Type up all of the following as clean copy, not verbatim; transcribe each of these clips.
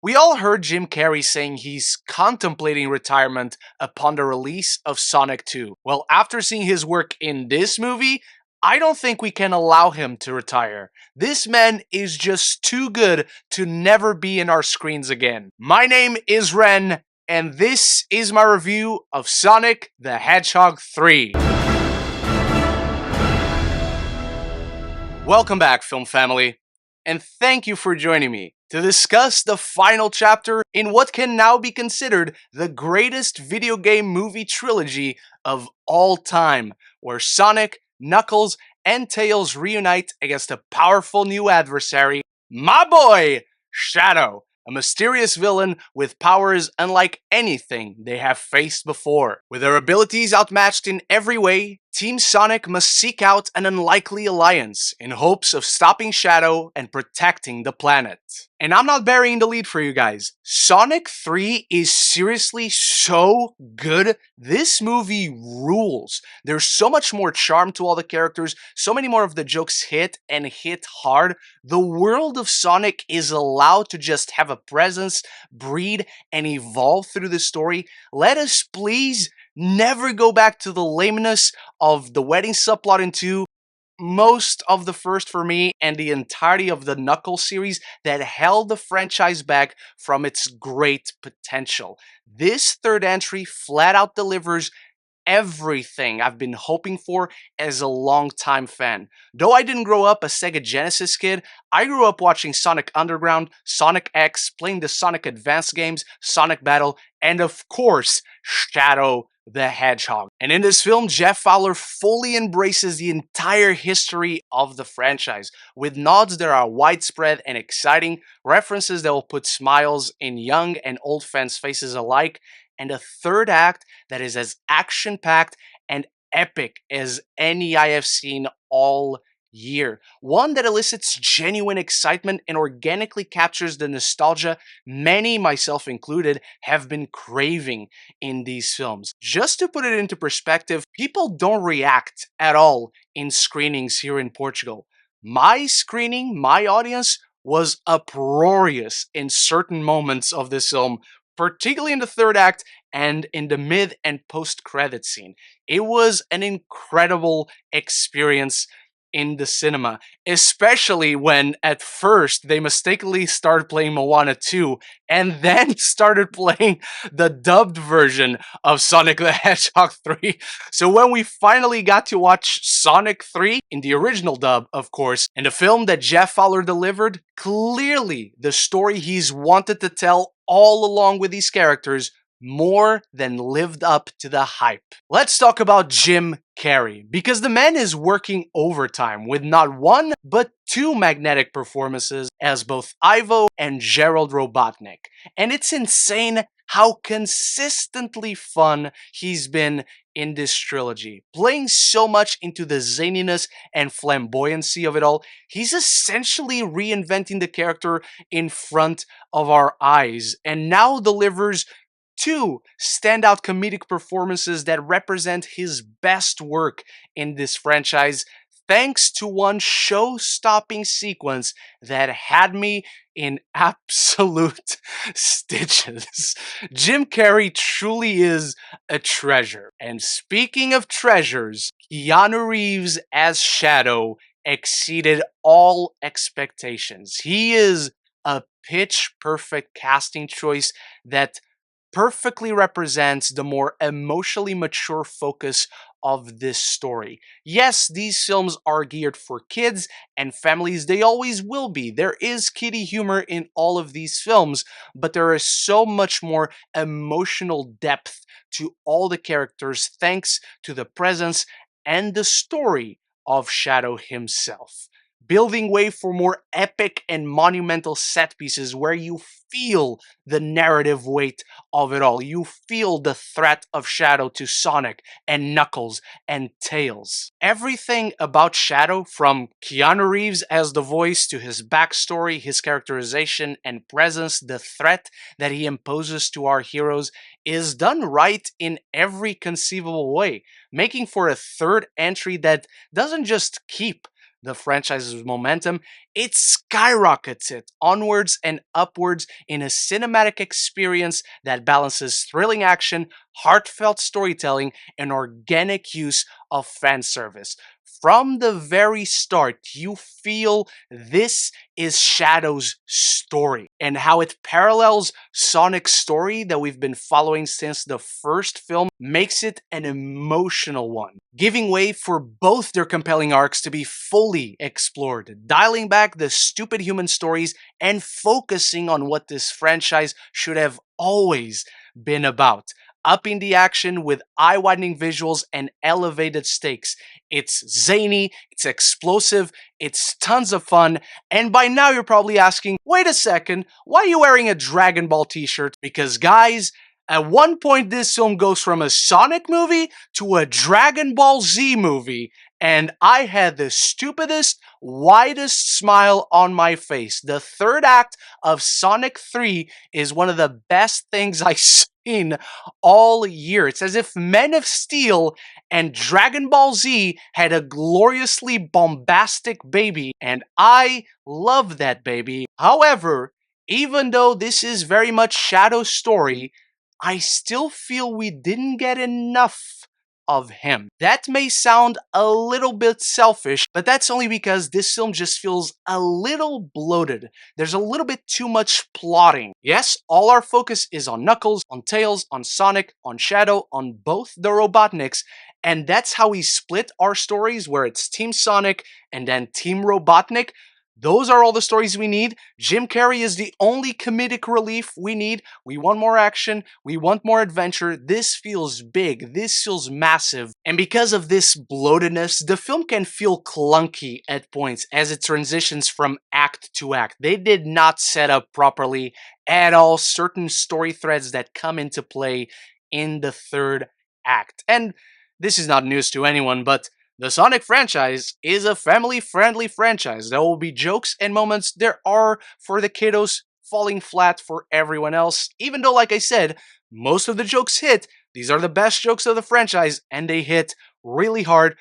We all heard Jim Carrey saying he's contemplating retirement upon the release of Sonic 2. Well, after seeing his work in this movie, I don't think we can allow him to retire. This man is just too good to never be in our screens again. My name is Ren, and this is my review of Sonic the Hedgehog 3. Welcome back, film family, and thank you for joining me to discuss the final chapter in what can now be considered the greatest video game movie trilogy of all time, where Sonic, Knuckles, and Tails reunite against a powerful new adversary, my boy, Shadow, a mysterious villain with powers unlike anything they have faced before. With their abilities outmatched in every way, Team Sonic must seek out an unlikely alliance in hopes of stopping Shadow and protecting the planet. And I'm not burying the lead for you guys. Sonic 3 is seriously so good. This movie rules. There's so much more charm to all the characters, so many more of the jokes hit and hit hard. The world of Sonic is allowed to just have a presence, breed, and evolve through the story. Let us please never go back to the lameness of the wedding subplot in 2, most of the first for me, and the entirety of the Knuckles series that held the franchise back from its great potential. This third entry flat out delivers everything I've been hoping for as a longtime fan. Though I didn't grow up a Sega Genesis kid, I grew up watching Sonic Underground, Sonic X, playing the Sonic Advance games, Sonic Battle, and of course, Shadow the Hedgehog. And in this film, Jeff Fowler fully embraces the entire history of the franchise, with nods that are widespread and exciting, references that will put smiles in young and old fans' faces alike, and a third act that is as action-packed and epic as any I have seen all year. One that elicits genuine excitement and organically captures the nostalgia many, myself included, have been craving in these films. Just to put it into perspective, people don't react at all in screenings here in Portugal. My screening, my audience, was uproarious in certain moments of this film, particularly in the third act and in the mid and post-credit scene. It was an incredible experience in the cinema, especially when at first they mistakenly started playing Moana 2 and then started playing the dubbed version of Sonic the Hedgehog 3. So when we finally got to watch Sonic 3 in the original dub, of course, in the film that Jeff Fowler delivered, clearly the story he's wanted to tell all along with these characters more than lived up to the hype. Let's talk about Jim Carrey, because the man is working overtime with not one, but two magnetic performances as both Ivo and Gerald Robotnik. And it's insane how consistently fun he's been in this trilogy. Playing so much into the zaniness and flamboyancy of it all, he's essentially reinventing the character in front of our eyes, and now delivers two standout comedic performances that represent his best work in this franchise, thanks to one show-stopping sequence that had me in absolute stitches. Jim Carrey truly is a treasure. And speaking of treasures, Keanu Reeves as Shadow exceeded all expectations. He is a pitch-perfect casting choice that perfectly represents the more emotionally mature focus of this story. Yes, these films are geared for kids and families. They always will be. There is kiddie humor in all of these films, but there is so much more emotional depth to all the characters thanks to the presence and the story of Shadow himself, building way for more epic and monumental set pieces where you feel the narrative weight of it all. You feel the threat of Shadow to Sonic and Knuckles and Tails. Everything about Shadow, from Keanu Reeves as the voice to his backstory, his characterization and presence, the threat that he imposes to our heroes, is done right in every conceivable way, making for a third entry that doesn't just keep the franchise's momentum, it skyrockets it onwards and upwards in a cinematic experience that balances thrilling action, heartfelt storytelling, and organic use of fan service. From the very start, you feel this is Shadow's story and how it parallels Sonic's story that we've been following since the first film makes it an emotional one, giving way for both their compelling arcs to be fully explored, dialing back the stupid human stories and focusing on what this franchise should have always been about. Upping the action with eye-widening visuals and elevated stakes. It's zany, it's explosive, it's tons of fun, and by now you're probably asking, wait a second, why are you wearing a Dragon Ball t-shirt? Because guys, at one point this film goes from a Sonic movie to a Dragon Ball Z movie, and I had the stupidest, widest smile on my face. The third act of Sonic 3 is one of the best things I've seen all year. It's as if Men of Steel and Dragon Ball Z had a gloriously bombastic baby, and I love that baby. However, even though this is very much Shadow's story, I still feel we didn't get enough of him. That may sound a little bit selfish, but that's only because this film just feels a little bloated. There's a little bit too much plotting. Yes, all our focus is on Knuckles, on Tails, on Sonic, on Shadow, on both the Robotniks, and that's how we split our stories, where it's Team Sonic and then Team Robotnik. Those are all the stories we need. Jim Carrey is the only comedic relief we need. We want more action. We want more adventure. This feels big. This feels massive. And because of this bloatedness, the film can feel clunky at points as it transitions from act to act. They did not set up properly at all certain story threads that come into play in the third act. And this is not news to anyone, but the Sonic franchise is a family-friendly franchise. There will be jokes and moments there are for the kiddos falling flat for everyone else. Even though, like I said, most of the jokes hit, these are the best jokes of the franchise, and they hit really hard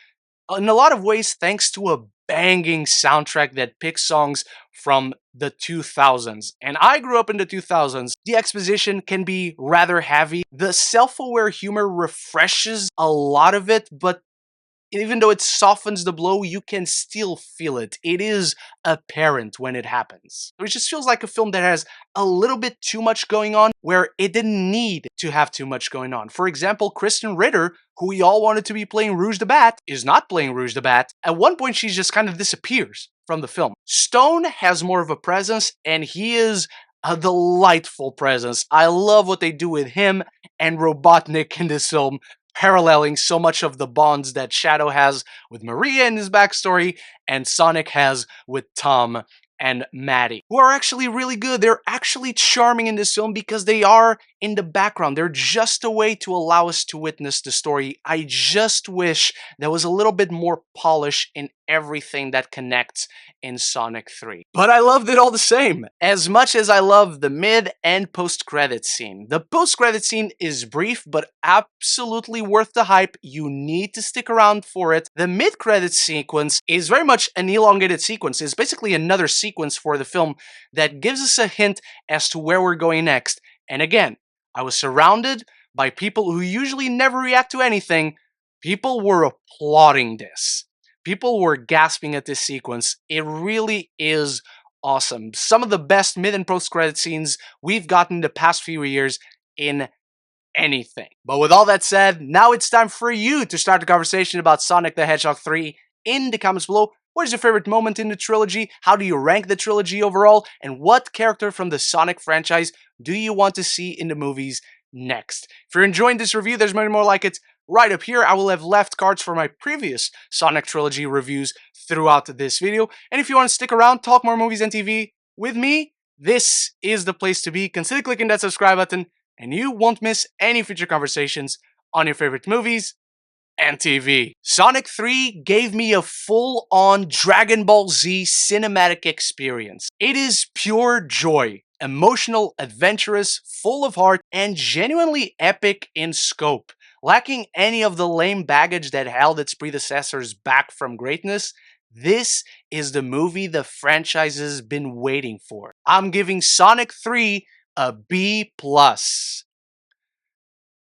in a lot of ways thanks to a banging soundtrack that picks songs from the 2000s. And I grew up in the 2000s. The exposition can be rather heavy. The self-aware humor refreshes a lot of it, but even though it softens the blow, you can still feel it. It is apparent when it happens. It just feels like a film that has a little bit too much going on where it didn't need to have too much going on. For example, Krysten Ritter, who we all wanted to be playing Rouge the Bat, is not playing Rouge the Bat. At one point, she just kind of disappears from the film. Stone has more of a presence, and he is a delightful presence. I love what they do with him and Robotnik in this film, paralleling so much of the bonds that Shadow has with Maria in his backstory and Sonic has with Tom and Maddie, who are actually really good. They're actually charming in this film because they are in the background. They're just a way to allow us to witness the story. I just wish there was a little bit more polish in everything that connects in Sonic 3. But I loved it all the same, as much as I love the mid and post-credit scene. The post-credit scene is brief, but absolutely worth the hype. You need to stick around for it. The mid-credit sequence is very much an elongated sequence. It's basically another sequence for the film that gives us a hint as to where we're going next. And again, I was surrounded by people who usually never react to anything. People were applauding this. People were gasping at this sequence. It really is awesome. Some of the best mid and post-credit scenes we've gotten the past few years in anything. But with all that said, now it's time for you to start the conversation about Sonic the Hedgehog 3 in the comments below. What is your favorite moment in the trilogy? How do you rank the trilogy overall? And what character from the Sonic franchise do you want to see in the movies next? If you're enjoying this review, there's many more like it. Right up here, I will have left cards for my previous Sonic Trilogy reviews throughout this video. And if you want to stick around, talk more movies and TV with me, this is the place to be. Consider clicking that subscribe button, and you won't miss any future conversations on your favorite movies and TV. Sonic 3 gave me a full-on Dragon Ball Z cinematic experience. It is pure joy. Emotional, adventurous, full of heart, and genuinely epic in scope. Lacking any of the lame baggage that held its predecessors back from greatness, This is the movie the franchise has been waiting for. I'm giving Sonic 3 a B+.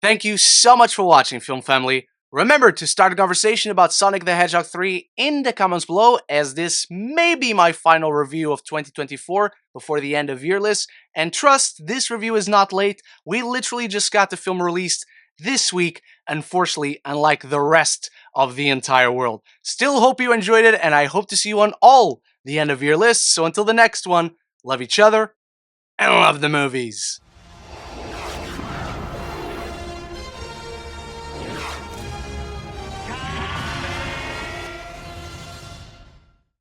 Thank you so much for watching, Film Family. Remember to start a conversation about Sonic the Hedgehog 3 in the comments below, as this may be my final review of 2024 before the end of year list. And trust, this review is not late. We literally just got the film released this week, unfortunately, unlike the rest of the entire world. Still hope you enjoyed it, and I hope to see you on all the end of year lists. So until the next one, love each other and love the movies.